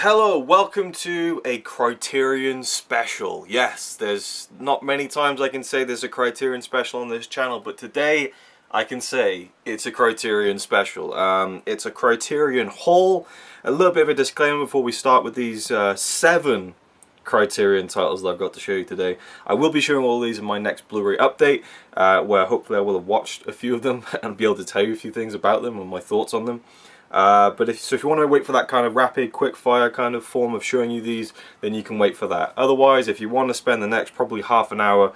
Hello, welcome to a Criterion special. Yes, there's not many times I can say there's a Criterion special on this channel, but today I can say it's a Criterion special. It's a Criterion haul. A little bit of a disclaimer before we start with these 7 Criterion titles that I've got to show you today. I will be showing all these in my next Blu-ray update, where hopefully I will have watched a few of them and be able to tell you a few things about them and my thoughts on them. But if you want to wait for that kind of rapid, quick-fire kind of form of showing you these, then you can wait for that. Otherwise, if you want to spend the next probably half an hour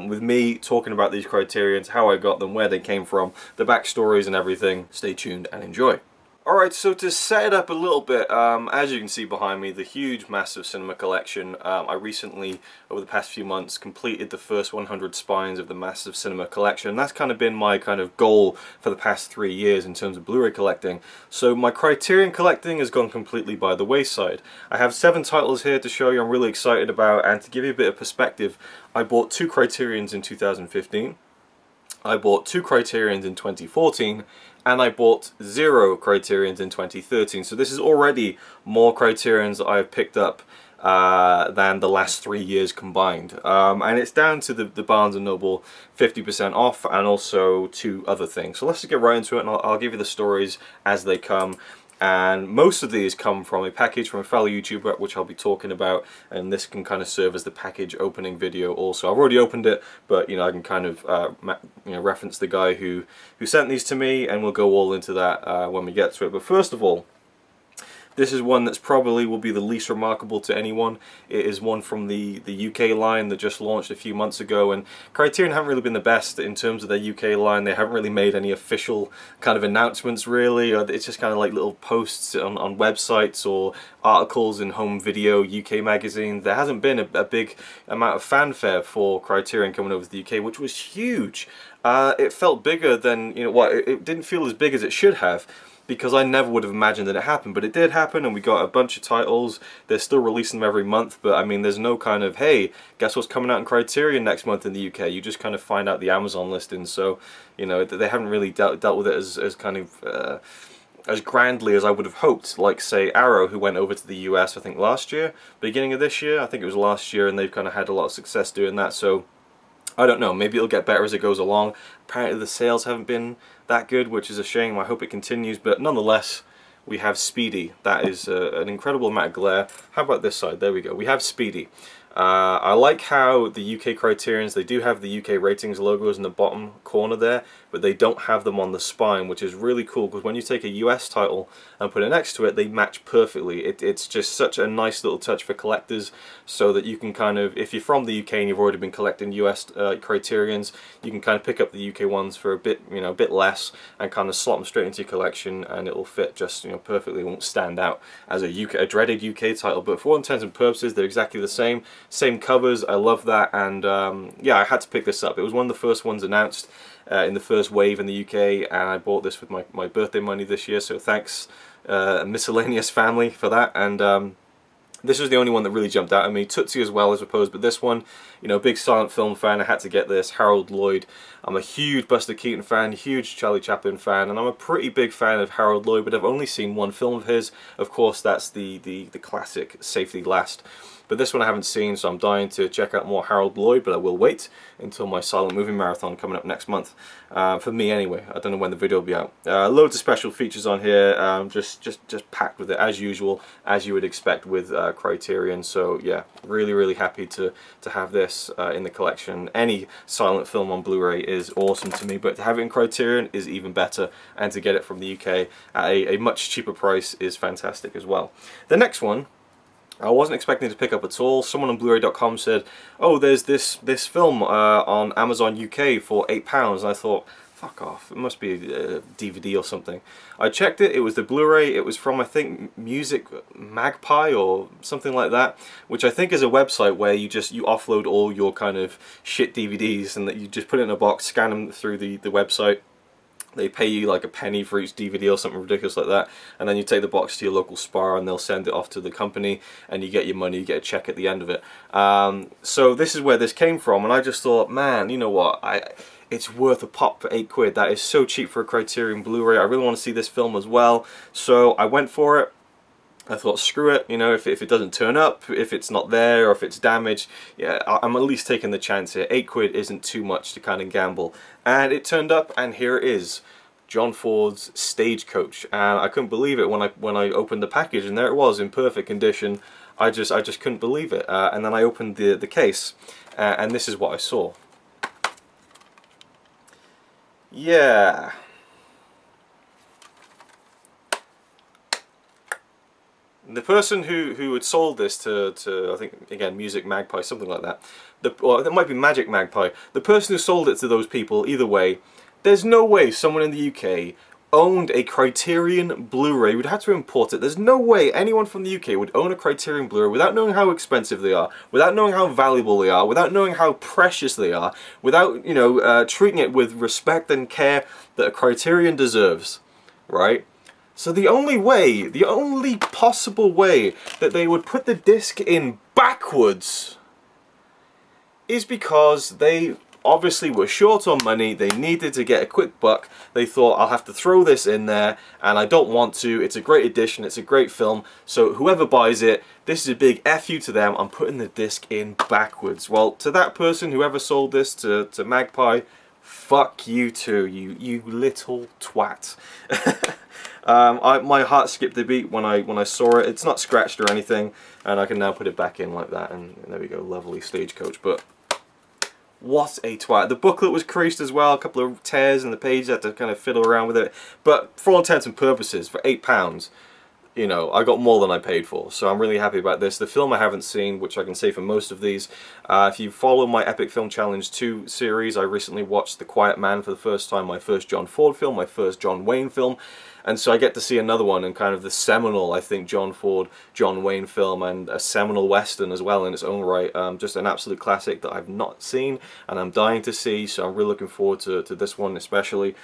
with me talking about these Criterions, how I got them, where they came from, the backstories and everything, stay tuned and enjoy. Alright, so to set it up a little bit, as you can see behind me, the huge, massive cinema collection. I recently, over the past few months, completed the first 100 spines of the massive cinema collection. That's kind of been my kind of goal for the past 3 years in terms of Blu-ray collecting. So my Criterion collecting has gone completely by the wayside. I have 7 titles here to show you I'm really excited about, and to give you a bit of perspective, I bought 2 Criterions in 2015. I bought 2 Criterions in 2014, and I bought 0 Criterions in 2013. So this is already more Criterions that I've picked up than the last 3 years combined. And it's down to the Barnes & Noble 50% off, and also 2 other things. So let's just get right into it, and I'll give you the stories as they come. And most of these come from a package from a fellow YouTuber, which I'll be talking about, and this can kind of serve as the package opening video also. I've already opened it, but I can kind of reference the guy who sent these to me, and we'll go all into that when we get to it. But first of all, this is one that's probably will be the least remarkable to anyone. It is one from the UK line that just launched a few months ago, and Criterion haven't really been the best in terms of their UK line. They haven't really made any official kind of announcements really. It's just kind of like little posts on websites or articles in Home Video UK magazine. There hasn't been a big amount of fanfare for Criterion coming over to the UK, which was huge. It felt bigger than, it didn't feel as big as it should have, because I never would have imagined that it happened, but it did happen, and we got a bunch of titles. They're still releasing them every month, but I mean, there's no kind of, hey, guess what's coming out in Criterion next month in the UK? You just kind of find out the Amazon listings, so, they haven't really dealt with it as kind of, as grandly as I would have hoped. Like, say, Arrow, who went over to the US, I think last year, beginning of this year, I think it was last year, and they've kind of had a lot of success doing that, so I don't know, maybe it'll get better as it goes along. Apparently the sales haven't been that good, which is a shame. I hope it continues, but nonetheless, we have Speedy. That is an incredible amount of glare. How about this side? There we go. We have Speedy. I like how the UK Criterions, they do have the UK ratings logos in the bottom corner there, but they don't have them on the spine, which is really cool, because when you take a US title and put it next to it, they match perfectly. It's just such a nice little touch for collectors, so that you can kind of, if you're from the UK and you've already been collecting US Criterions, you can kind of pick up the UK ones for a bit, a bit less, and kind of slot them straight into your collection, and it'll fit just, perfectly. It won't stand out as a dreaded UK title, but for all intents and purposes, they're exactly the same. Same covers, I love that, and yeah, I had to pick this up. It was one of the first ones announced in the first wave in the UK, and I bought this with my birthday money this year, so thanks Miscellaneous Family for that. And this was the only one that really jumped out at me. Tootsie as well, I suppose, but this one, big silent film fan, I had to get this. Harold Lloyd. I'm a huge Buster Keaton fan, huge Charlie Chaplin fan, and I'm a pretty big fan of Harold Lloyd, but I've only seen one film of his. Of course, that's the classic Safety Last. But this one I haven't seen, so I'm dying to check out more Harold Lloyd, but I will wait until my silent movie marathon coming up next month. For me anyway, I don't know when the video will be out. Loads of special features on here, just packed with it as usual, as you would expect with Criterion. So yeah, really happy to have this in the collection. Any silent film on Blu-ray is awesome to me, but to have it in Criterion is even better, and to get it from the UK at a much cheaper price is fantastic as well. The next one I wasn't expecting to pick up at all. Someone on Blu-ray.com said, oh, there's this film on Amazon UK for £8, and I thought, fuck off, it must be a DVD or something. I checked it, it was the Blu-ray, it was from, I think, Music Magpie or something like that, which I think is a website where you offload all your kind of shit DVDs, and that you just put it in a box, scan them through the website. They pay you like a penny for each DVD or something ridiculous like that, and then you take the box to your local Spar and they'll send it off to the company, and you get your money, you get a check at the end of it. So this is where this came from, and I just thought, man, you know what, it's worth a pop for £8. That is so cheap for a Criterion Blu-ray. I really want to see this film as well, so I went for it. I thought, screw it, you know, if it doesn't turn up, if it's not there, or if it's damaged, yeah, I'm at least taking the chance here. £8 isn't too much to kind of gamble. And it turned up, and here it is. John Ford's Stagecoach. And I couldn't believe it when I opened the package, and there it was in perfect condition. I just couldn't believe it. And then I opened the case, and this is what I saw. Yeah. The person who had sold this to I think, again, Music Magpie, something like that, or it might be Magic Magpie, the person who sold it to those people, either way, there's no way someone in the UK owned a Criterion Blu-ray, would have to import it. There's no way anyone from the UK would own a Criterion Blu-ray without knowing how expensive they are, without knowing how valuable they are, without knowing how precious they are, without, you know, treating it with respect and care that a Criterion deserves, right? So the only possible way that they would put the disc in backwards is because they obviously were short on money. They needed to get a quick buck. They thought, I'll have to throw this in there, and I don't want to. It's a great edition. It's a great film. So whoever buys it, this is a big F you to them. I'm putting the disc in backwards. Well, to that person, whoever sold this to Magpie, fuck you too, you little twat. My heart skipped a beat when I saw it. It's not scratched or anything, and I can now put it back in like that, and there we go, lovely Stagecoach. But what a twat. The booklet was creased as well, a couple of tears in the page, I had to kind of fiddle around with it. But for all intents and purposes, for £8, you know, I got more than I paid for, so I'm really happy about this. The film I haven't seen, which I can say for most of these, if you follow my Epic Film Challenge 2 series, I recently watched The Quiet Man for the first time, my first John Ford film, my first John Wayne film, and so I get to see another one, and kind of the seminal, I think, John Ford, John Wayne film, and a seminal Western as well in its own right. Just an absolute classic that I've not seen, and I'm dying to see, so I'm really looking forward to this one especially.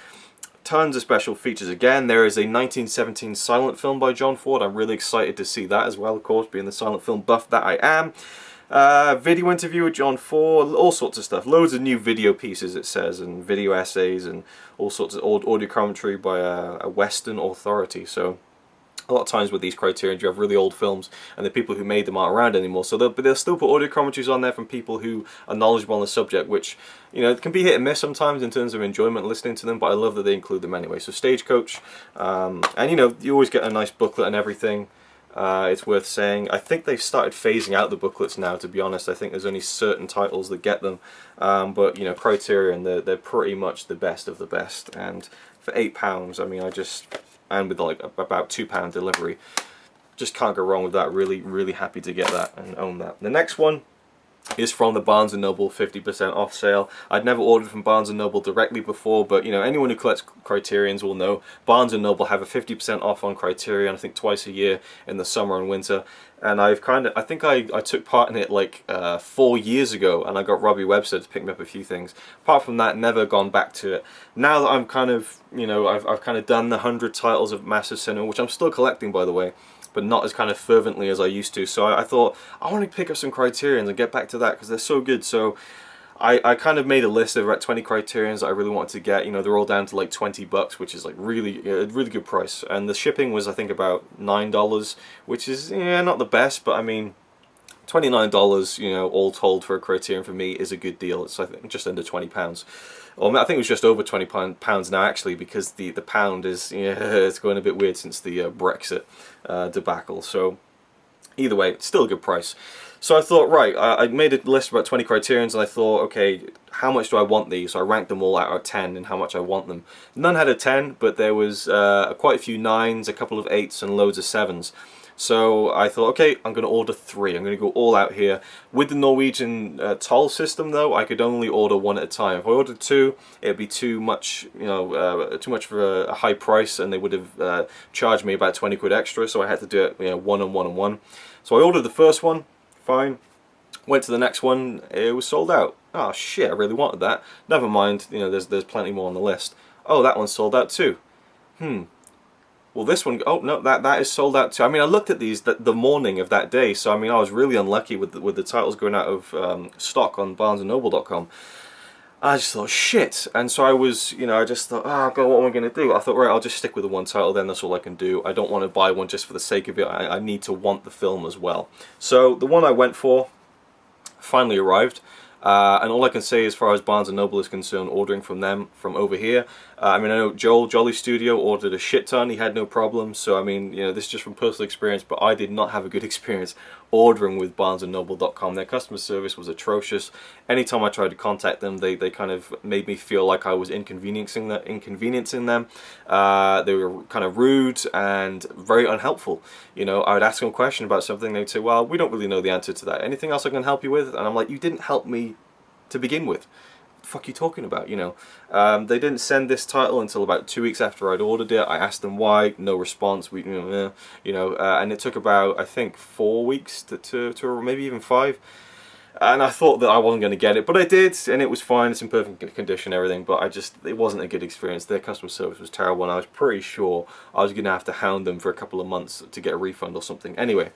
Tons of special features again. There is a 1917 silent film by John Ford. I'm really excited to see that as well, of course, being the silent film buff that I am. Video interview with John Ford, all sorts of stuff. Loads of new video pieces, it says, and video essays, and all sorts of old audio commentary by a Western authority. So a lot of times with these Criterions, you have really old films, and the people who made them aren't around anymore. So they'll still put audio commentaries on there from people who are knowledgeable on the subject, which, you know, it can be hit and miss sometimes in terms of enjoyment listening to them, but I love that they include them anyway. So Stagecoach, and you know, you always get a nice booklet and everything. It's worth saying. I think they've started phasing out the booklets now, to be honest. I think there's only certain titles that get them. But, you know, Criterion, they're pretty much the best of the best. And for £8, I mean, and with like about £2 delivery, just can't go wrong with that. Really, really happy to get that and own that. The next one is from the Barnes & Noble 50% off sale. I'd never ordered from Barnes & Noble directly before, but you know, anyone who collects Criterions will know Barnes & Noble have a 50% off on Criterion, I think twice a year in the summer and winter. And I think I took part in it like 4 years ago, and I got Robbie Webster to pick me up a few things. Apart from that, never gone back to it. Now that I'm kind of, you know, I've kind of done the 100 titles of Massive Cinema, which I'm still collecting, by the way, but not as kind of fervently as I used to. So I thought, I want to pick up some Criterions and get back to that because they're so good. So I kind of made a list of about 20 Criterions that I really wanted to get. You know, they're all down to like $20, which is like really good price. And the shipping was, I think, about $9, which is, yeah, not the best, but I mean, $29, you know, all told for a Criterion for me is a good deal. It's, I think, just under £20. Or I think it was just over £20 now, actually, because the pound is, yeah, it's going a bit weird since the Brexit debacle. So either way, it's still a good price. So I thought, right, I made a list of about 20 Criterions, and I thought, okay, how much do I want these? So I ranked them all out of 10 and how much I want them. None had a 10, but there was quite a few 9s, a couple of 8s, and loads of 7s. So I thought, okay, I'm going to order 3. I'm going to go all out here. With the Norwegian toll system, though, I could only order 1 at a time. If I ordered 2, it'd be too much, you know, too much for a high price, and they would have charged me about 20 quid extra. So I had to do it, you know, 1 and 1 and 1. So I ordered the first one, fine. Went to the next one, it was sold out. Oh shit, I really wanted that. Never mind, you know, there's plenty more on the list. Oh, that one's sold out too. Well, this one, oh no, that is sold out too. I mean, I looked at these the morning of that day, so I mean, I was really unlucky with the titles going out of stock on BarnesandNoble.com. I just thought, shit. And so I was, you know, I just thought, oh god, what am I going to do? I thought, right, I'll just stick with the one title then, that's all I can do. I don't want to buy one just for the sake of it. I need to want the film as well. So the one I went for finally arrived. And all I can say as far as Barnes & Noble is concerned, ordering from them from over here, I mean, I know Joel, Jolly Studio, ordered a shit ton, he had no problem, so I mean, you know, this is just from personal experience, but I did not have a good experience ordering with BarnesandNoble.com. Their customer service was atrocious. Anytime I tried to contact them, they kind of made me feel like I was inconveniencing them. They were kind of rude and very unhelpful. You know, I would ask them a question about something, they'd say, well, we don't really know the answer to that. Anything else I can help you with? And I'm like, you didn't help me to begin with. What the fuck are you talking about, you know? They didn't send this title until about 2 weeks after I'd ordered it. I asked them why, no response. And it took about, I think, 4 weeks to maybe even 5. And I thought that I wasn't going to get it, but I did, and it was fine. It's in perfect condition, everything. But it wasn't a good experience. Their customer service was terrible, and I was pretty sure I was going to have to hound them for a couple of months to get a refund or something. Anyway,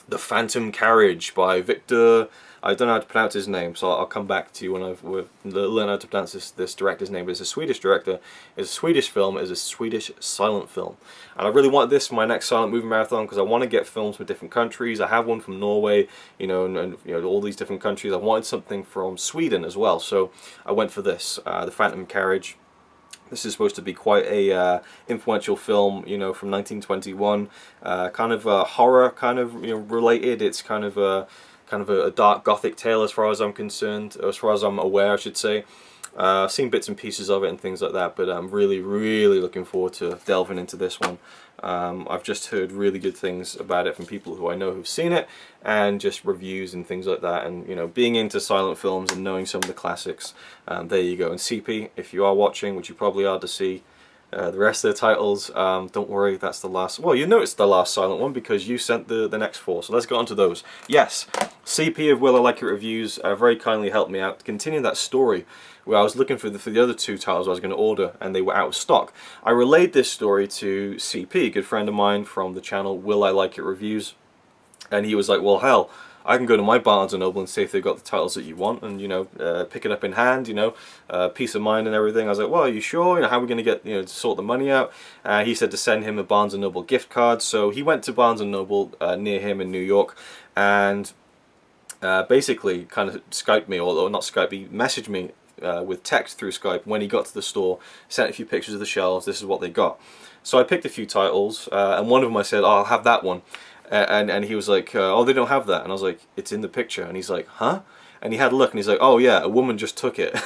The Phantom Carriage by Victor. I don't know how to pronounce his name, so I'll come back to you when I've learned how to pronounce this director's name. But it's a Swedish director. It's a Swedish film. It's a Swedish silent film. And I really wanted this for my next silent movie marathon because I want to get films from different countries. I have one from Norway, you know, and you know, all these different countries. I wanted something from Sweden as well, so I went for this, The Phantom Carriage. This is supposed to be quite a influential film, you know, from 1921. Kind of horror, kind of, you know, related. It's kind of a dark gothic tale as far as I'm concerned, as far as I'm aware, I should say. I've seen bits and pieces of it and things like that, but I'm really, really looking forward to delving into this one. I've just heard really good things about it from people who I know who've seen it, and just reviews and things like that, and you know, being into silent films and knowing some of the classics. There you go. And CP, if you are watching, which you probably are to see the rest of the titles, don't worry, that's the last. Well, you know it's the last silent one because you sent the next 4, so let's get on to those. Yes, CP of Will I Like It Reviews very kindly helped me out to continue that story where I was looking for the other 2 titles I was going to order and they were out of stock. I relayed this story to CP, a good friend of mine from the channel Will I Like It Reviews, and he was like, well, hell, I can go to my Barnes & Noble and see if they've got the titles that you want, and you know, pick it up in hand, you know, peace of mind and everything. I was like, well, are you sure? You know, how are we going to get, you know, to sort the money out? He said to send him a Barnes & Noble gift card, so he went to Barnes & Noble near him in New York, and basically kind of Skyped me, or not Skype, he messaged me with text through Skype when he got to the store, sent a few pictures of the shelves, this is what they got. So I picked a few titles, and one of them I said, oh, I'll have that one. And he was like, oh, they don't have that. And I was like, it's in the picture. And he's like, huh? And he had a look and he's like, oh yeah, a woman just took it.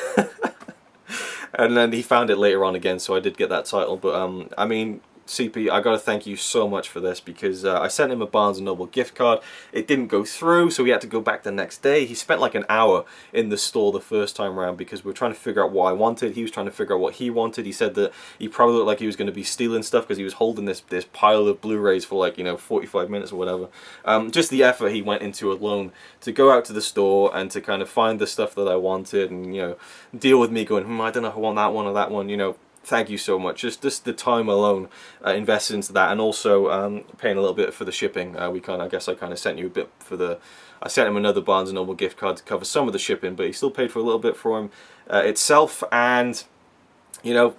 And then he found it later on again, so I did get that title. But I mean, CP, I gotta thank you so much for this, because I sent him a Barnes & Noble gift card. It didn't go through, so he had to go back the next day. He spent like an hour in the store the first time around because we were trying to figure out what I wanted. He was trying to figure out what he wanted. He said that he probably looked like he was going to be stealing stuff because he was holding this pile of Blu-rays for like, you know, 45 minutes or whatever. Just the effort he went into alone to go out to the store and to kind of find the stuff that I wanted, and you know, deal with me going, I don't know if I want that one or that one, you know. Thank you so much. Just the time alone invested into that, and also paying a little bit for the shipping. I guess I kind of sent you a bit for the. I sent him another Barnes & Noble gift card to cover some of the shipping, but he still paid for a little bit for him itself. And you know,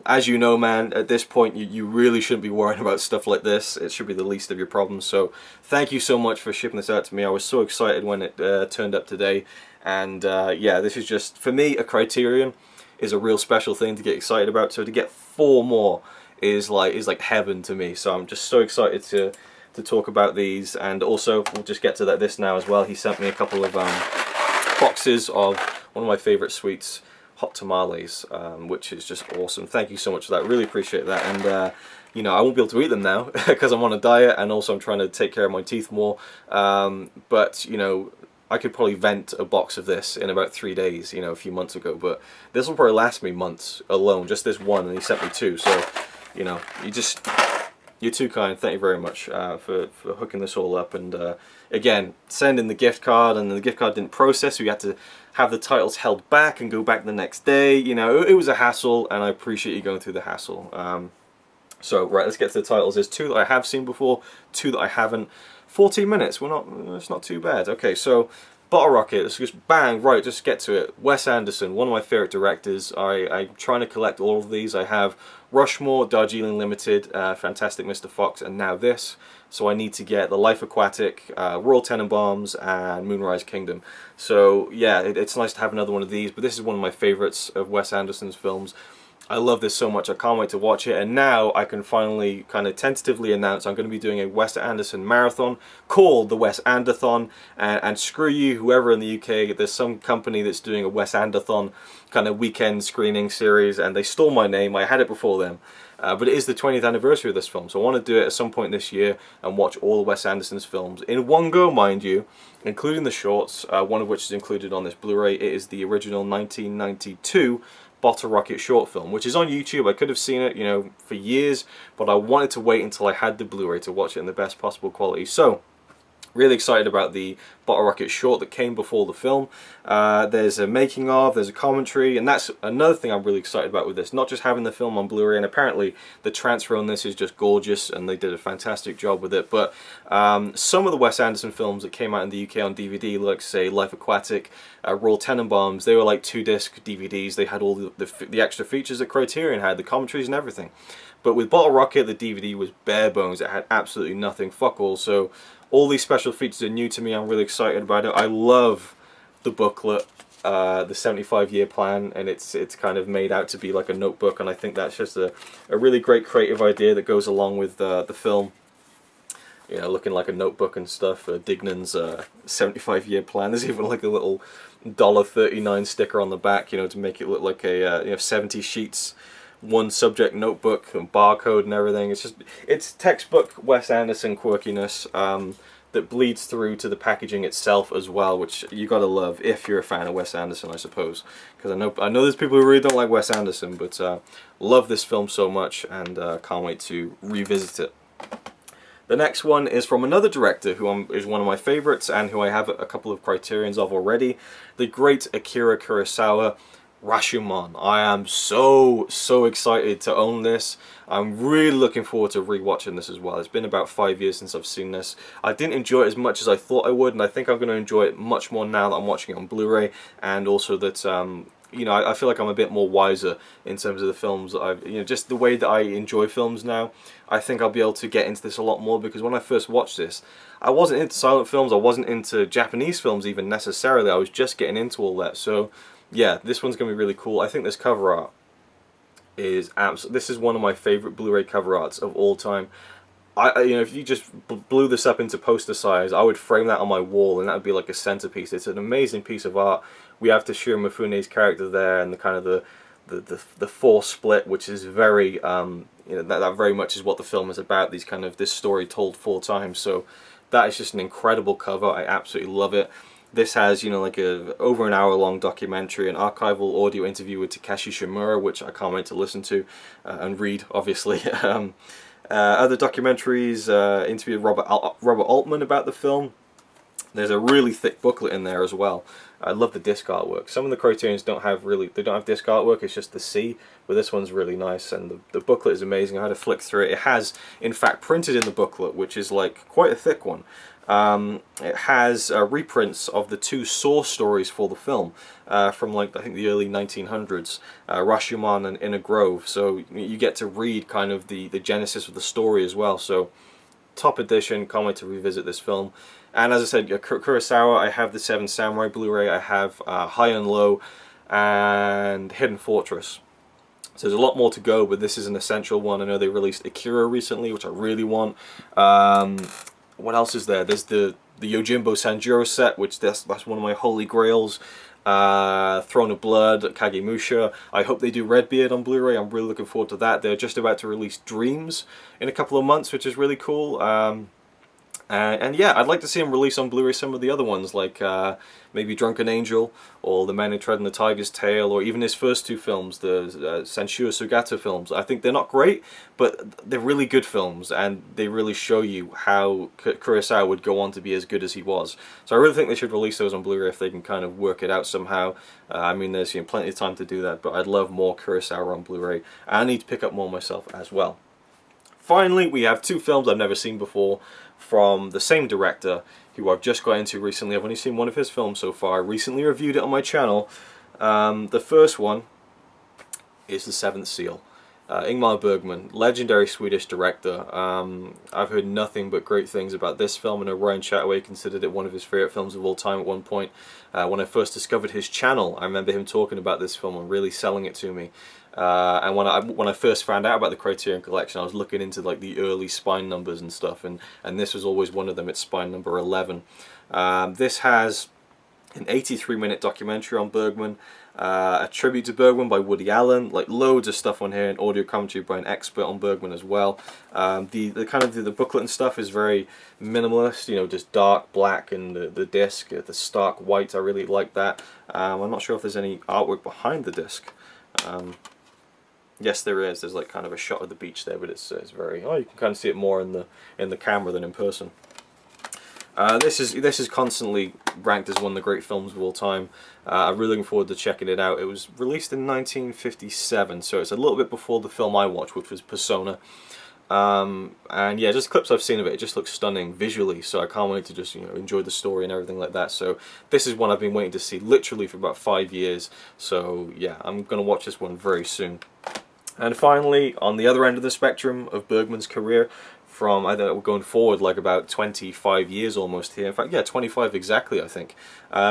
as you know, man, at this point you really shouldn't be worrying about stuff like this. It should be the least of your problems. So thank you so much for shipping this out to me. I was so excited when it turned up today, and yeah, this is just for me a Criterion is a real special thing to get excited about. So to get 4 more is like heaven to me. So I'm just so excited to talk about these. And also we'll just get to this now as well. He sent me a couple of boxes of one of my favorite sweets, hot tamales, which is just awesome. Thank you so much for that. Really appreciate that. And you know, I won't be able to eat them now because I'm on a diet, and also I'm trying to take care of my teeth more. But you know, I could probably vent a box of this in about 3 days, you know, a few months ago, but this will probably last me months alone, just this one, and he sent me 2, so, you know, you're too kind. Thank you very much for hooking this all up. And again, sending the gift card, and the gift card didn't process, so you had to have the titles held back and go back the next day. You know, it was a hassle, and I appreciate you going through the hassle. So, right, let's get to the titles. There's 2 that I have seen before, 2 that I haven't. 14 minutes, it's not too bad. Okay, so Bottle Rocket, let's just bang, right, just get to it. Wes Anderson, one of my favourite directors. I'm trying to collect all of these. I have Rushmore, Darjeeling Limited, Fantastic Mr. Fox, and now this. So I need to get The Life Aquatic, Royal Tenenbaums, and Moonrise Kingdom. So yeah, it's nice to have another one of these, but this is one of my favourites of Wes Anderson's films. I love this so much, I can't wait to watch it, and now I can finally kind of tentatively announce I'm going to be doing a Wes Anderson marathon called the Wes Anderthon, and screw you, whoever in the UK, there's some company that's doing a Wes Anderthon kind of weekend screening series, and they stole my name. I had it before them, but it is the 20th anniversary of this film, so I want to do it at some point this year and watch all of Wes Anderson's films in one go, mind you, including the shorts, one of which is included on this Blu-ray. It is the original 1992 Bottle Rocket short film, which is on YouTube. I could have seen it, you know, for years, but I wanted to wait until I had the Blu-ray to watch it in the best possible quality. So, really excited about the Bottle Rocket short that came before the film. There's a making of, there's a commentary, and that's another thing I'm really excited about with this. Not just having the film on Blu-ray, and apparently the transfer on this is just gorgeous, and they did a fantastic job with it, but some of the Wes Anderson films that came out in the UK on DVD, like say Life Aquatic, Royal Tenenbaums, they were like 2-disc DVDs. They had all the extra features that Criterion had, the commentaries and everything. But with Bottle Rocket, the DVD was bare bones. It had absolutely nothing, fuck all. So all these special features are new to me. I'm really excited about it. I love the booklet, the 75-year plan, and it's kind of made out to be like a notebook, and I think that's just a really great creative idea that goes along with the film. You know, looking like a notebook and stuff. Dignan's 75-year plan. There's even like a little $1.39 sticker on the back, you know, to make it look like a 70 sheets, one subject notebook, and barcode and everything. It's textbook Wes Anderson quirkiness that bleeds through to the packaging itself as well, which you gotta love if you're a fan of Wes Anderson, I suppose. Because I know there's people who really don't like Wes Anderson, but love this film so much, and can't wait to revisit it. The next one is from another director who is one of my favourites and who I have a couple of Criterions of already. The great Akira Kurosawa, Rashomon. I am so excited to own this. I'm really looking forward to rewatching this as well. It's been about 5 years since I've seen this. I didn't enjoy it as much as I thought I would, and I think I'm going to enjoy it much more now that I'm watching it on Blu-ray, and also that you know, I feel like I'm a bit more wiser in terms of the films that I've, you know, just the way that I enjoy films now. I think I'll be able to get into this a lot more, because when I first watched this, I wasn't into silent films, I wasn't into Japanese films even necessarily, I was just getting into all that. So yeah, this one's going to be really cool. I think this cover art is this is one of my favourite Blu-ray cover arts of all time. You know, if you just blew this up into poster size, I would frame that on my wall, and that would be like a centerpiece. It's an amazing piece of art. We have Toshiro Mifune's character there, and the kind of the force split, which is very you know, that very much is what the film is about. This story told 4 times. So that is just an incredible cover. I absolutely love it. This has, you know, like over an hour long documentary, an archival audio interview with Takeshi Shimura, which I can't wait to listen to and read, obviously. Other documentaries, interviewed Robert Altman about the film. There's a really thick booklet in there as well. I love the disc artwork. Some of the Criterions don't have disc artwork, it's just the C, but this one's really nice, and the booklet is amazing. I had to flick through it. It has, in fact, printed in the booklet, which is like quite a thick one. It has reprints of the 2 source stories for the film from, like, I think the early 1900s, Rashomon and Inner Grove. So you get to read kind of the genesis of the story as well. So top edition, can't wait to revisit this film. And as I said, Kurosawa, I have the 7 Samurai Blu-ray, I have High and Low and Hidden Fortress. So there's a lot more to go, but this is an essential one. I know they released Akira recently, which I really want. What else is there? There's the Yojimbo Sanjuro set, which that's one of my holy grails. Throne of Blood, Kagemusha. I hope they do Redbeard on Blu-ray. I'm really looking forward to that. They're just about to release Dreams in a couple of months, which is really cool. And yeah, I'd like to see him release on Blu-ray some of the other ones, like maybe Drunken Angel, or The Man Who Tread on the Tiger's Tail, or even his first 2 films, the Senshua Sugata films. I think they're not great, but they're really good films, and they really show you how Kurosawa would go on to be as good as he was. So I really think they should release those on Blu-ray if they can kind of work it out somehow. I mean, there's, you know, plenty of time to do that, but I'd love more Kurosawa on Blu-ray. I need to pick up more myself as well. Finally, we have 2 films I've never seen before. from the same director, who I've just got into recently. I've only seen one of his films so far. I recently reviewed it on my channel. The first one is The Seventh Seal. Ingmar Bergman, legendary Swedish director. I've heard nothing but great things about this film. I know Ryan Chataway considered it one of his favourite films of all time at one point. When I first discovered his channel, I remember him talking about this film and really selling it to me. And when I first found out about the Criterion Collection, I was looking into like the early spine numbers and stuff, and this was always one of them. It's spine number 11. This has an 83-minute documentary on Bergman, a tribute to Bergman by Woody Allen, like loads of stuff on here, and audio commentary by an expert on Bergman as well. The booklet and stuff is very minimalist, you know, just dark black, and the disc, the stark white. I really like that. I'm not sure if there's any artwork behind the disc. Yes, there is. There's like kind of a shot of the beach there, but it's very, oh, you can kind of see it more in the camera than in person. This is constantly ranked as one of the great films of all time. I'm really looking forward to checking it out. It was released in 1957, so it's a little bit before the film I watched, which was Persona. And yeah, just clips I've seen of it, it just looks stunning visually, so I can't wait to just, you know, enjoy the story and everything like that. So this is one I've been waiting to see literally for about 5 years, so yeah, I'm going to watch this one very soon. And finally, on the other end of the spectrum of Bergman's career, from, I think we're going forward like about 25 years almost here. In fact, yeah, 25 exactly, I think.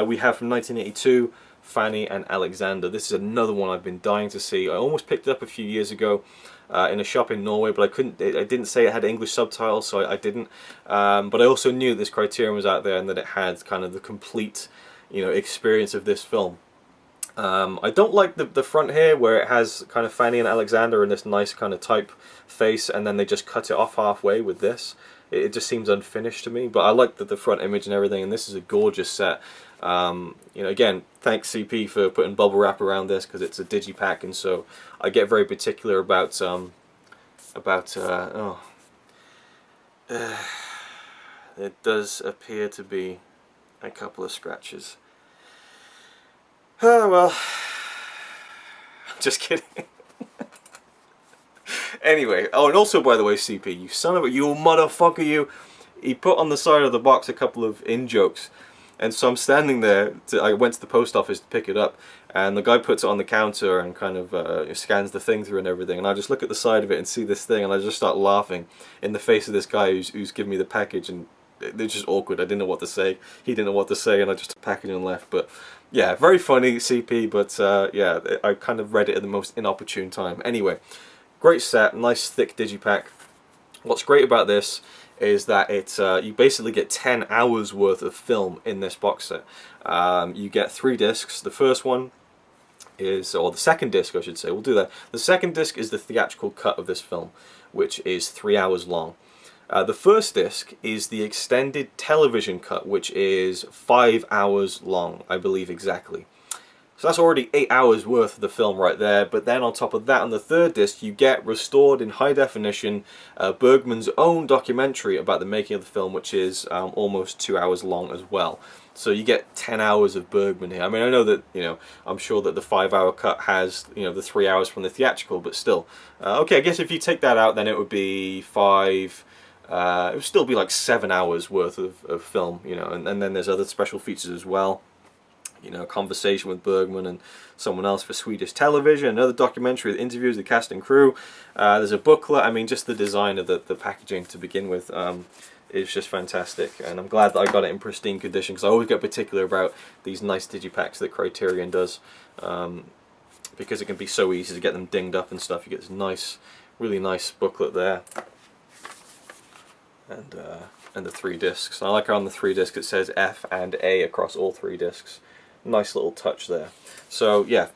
We have from 1982, Fanny and Alexander. This is another one I've been dying to see. I almost picked it up a few years ago in a shop in Norway, but I didn't say it had English subtitles, so I didn't. But I also knew this Criterion was out there and that it had kind of the complete, you know, experience of this film. I don't like the front here where it has kind of Fanny and Alexander in this nice kind of type face, and then they just cut it off halfway with this. It just seems unfinished to me, but I like the front image and everything, and this is a gorgeous set. You know, again, thanks CP for putting bubble wrap around this, because it's a digipack, and so I get very particular about it does appear to be a couple of scratches. Oh well, just kidding. Anyway, oh, and also, by the way, CP, you son of a, you motherfucker, you, he put on the side of the box a couple of in-jokes, and so I'm standing there, I went to the post office to pick it up, and the guy puts it on the counter and kind of scans the thing through and everything, and I just look at the side of it and see this thing, and I just start laughing in the face of this guy who's giving me the package, and it's just awkward. I didn't know what to say, he didn't know what to say, and I just took the package and left. But yeah, very funny, CP, but yeah, I kind of read it at the most inopportune time. Anyway, great set, nice thick digipack. What's great about this is that it's you basically get 10 hours worth of film in this box set. You get 3 discs. The first one is, or the second disc I should say, we'll do that. The second disc is the theatrical cut of this film, which is 3 hours long. The first disc is the extended television cut, which is 5 hours long, I believe exactly. So that's already 8 hours worth of the film right there, but then on top of that, on the third disc, you get restored in high definition Bergman's own documentary about the making of the film, which is almost 2 hours long as well. So you get 10 hours of Bergman here. I mean, I know that, you know, I'm sure that the 5-hour cut has, you know, the 3 hours from the theatrical, but still. Okay, I guess if you take that out, then it would be 5... it would still be like 7 hours worth of film, you know, and then there's other special features as well. You know, a conversation with Bergman and someone else for Swedish television, another documentary with interviews with the cast and crew. There's a booklet. I mean, just the design of the packaging to begin with is just fantastic, and I'm glad that I got it in pristine condition, because I always get particular about these nice digipacks that Criterion does, because it can be so easy to get them dinged up and stuff. You get this nice, really nice booklet there. And the 3 discs. I like how on the 3 discs it says F and A across all 3 discs. Nice little touch there. So yeah,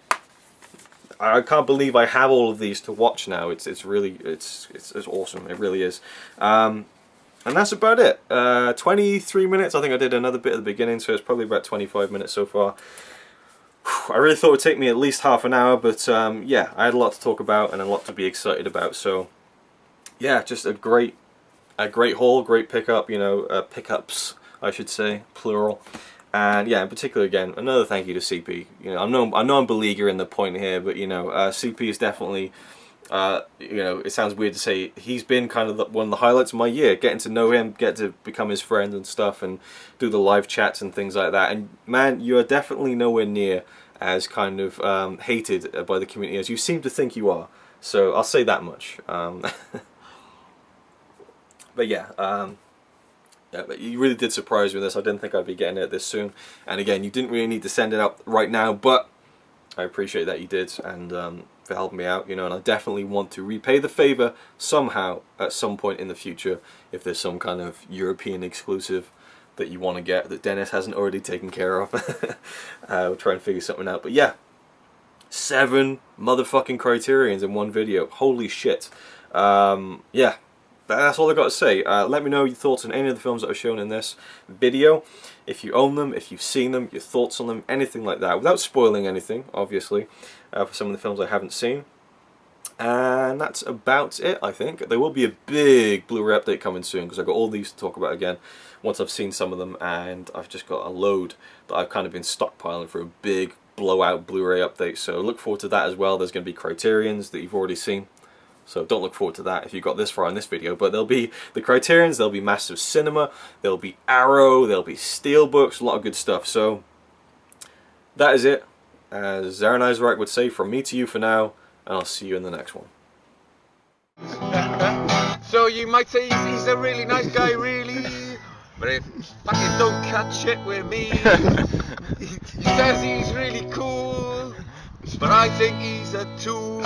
I can't believe I have all of these to watch now. It's awesome. It really is. And that's about it. 23 minutes. I think I did another bit at the beginning, so it's probably about 25 minutes so far. I really thought it would take me at least half an hour, but yeah, I had a lot to talk about and a lot to be excited about. So yeah, just a great haul, great pickup, you know, pickups, I should say, plural. And yeah, in particular, again, another thank you to CP. You know, I know I'm beleaguering the point here, but you know, CP is definitely You know, it sounds weird to say he's been kind of one of the highlights of my year, getting to know him, get to become his friend and stuff, and do the live chats and things like that. And man, you are definitely nowhere near as kind of hated by the community as you seem to think you are. So I'll say that much. But yeah, but you really did surprise me with this. I didn't think I'd be getting it this soon. And again, you didn't really need to send it out right now, but I appreciate that you did, and for helping me out, you know, and I definitely want to repay the favor somehow at some point in the future if there's some kind of European exclusive that you want to get that Dennis hasn't already taken care of. We'll try and figure something out. But yeah, 7 motherfucking Criterions in one video. Holy shit. Yeah. That's all I got to say. Let me know your thoughts on any of the films that are shown in this video. If you own them, if you've seen them, your thoughts on them, anything like that, without spoiling anything, obviously, for some of the films I haven't seen. And that's about it, I think. There will be a big Blu-ray update coming soon, because I've got all these to talk about again once I've seen some of them, and I've just got a load that I've kind of been stockpiling for a big blowout Blu-ray update. So look forward to that as well. There's going to be Criterions that you've already seen. So don't look forward to that if you got this far in this video, but there'll be the Criterions, there'll be Massive Cinema, there'll be Arrow, there'll be Steelbooks, a lot of good stuff. So that is it. As Aaron Isaac would say, from me to you for now, and I'll see you in the next one. So you might say he's a really nice guy, really, but if fucking don't cut shit with me. He says he's really cool, but I think he's a tool.